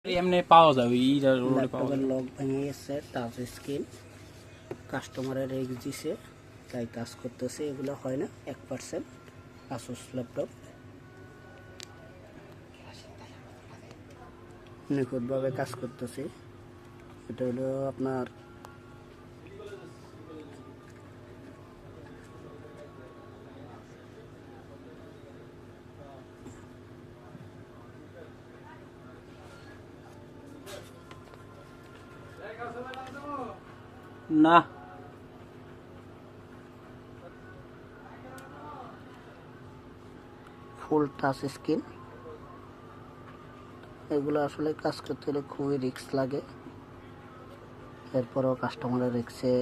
এমনি পাওয়া যাবে এইটার রোলে পাওয়া ল্যাপটপের যাবে। লক ভেঙে গেছে, টাচ স্ক্রিন, কাস্টমারের রেক্স দিছে তাই কাজ করতেছে। এগুলো হয় না 1%। আসুস ল্যাপটপ নিখুঁতভাবে কাজ করতেছে। এটা হলো আপনার না ফুল টাচ স্ক্রিন। এগুলো আসলে কাজ করতে হলে খুবই রিস্ক লাগে, এরপরও কাস্টমারের রিক্সে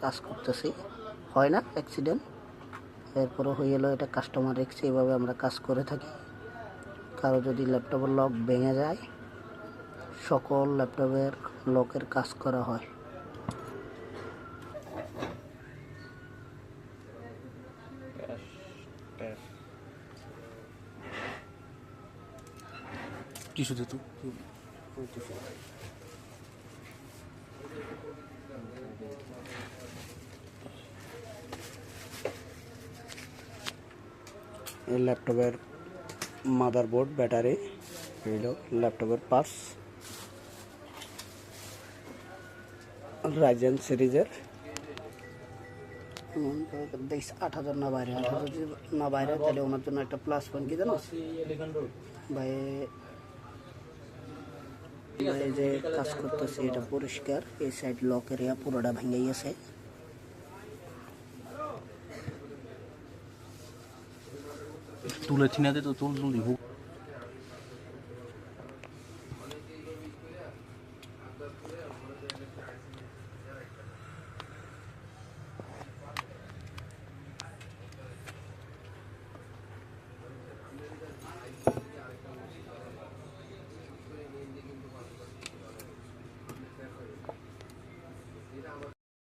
কাজ করতেছি। হয় না অ্যাক্সিডেন্ট, এরপরও হয়ে গেলেও এটা কাস্টমার রিক্সে এভাবে আমরা কাজ করে থাকি। কারো যদি ল্যাপটপের লক ভেঙে যায়, সকল ল্যাপটপের লকের কাজ করা হয়। টিস্যুতে তো এই ল্যাপটপের মাদারবোর্ড, ব্যাটারি, হইল ল্যাপটপের পার্টস। রাইজেন সিরিজের দেখছি 8,000 না বাইরে, 8,000 যদি না বাইরে তাহলে ওনার জন্য একটা প্লাস পয়েন্ট কি জানো ভাই। এই যে কাজ করতেছে এটা পরিষ্কার। এই সাইড লক এরিয়া পুরোটা ভেঙে গেছে। তুলে ছিনাতে তো তুল তুল দিব।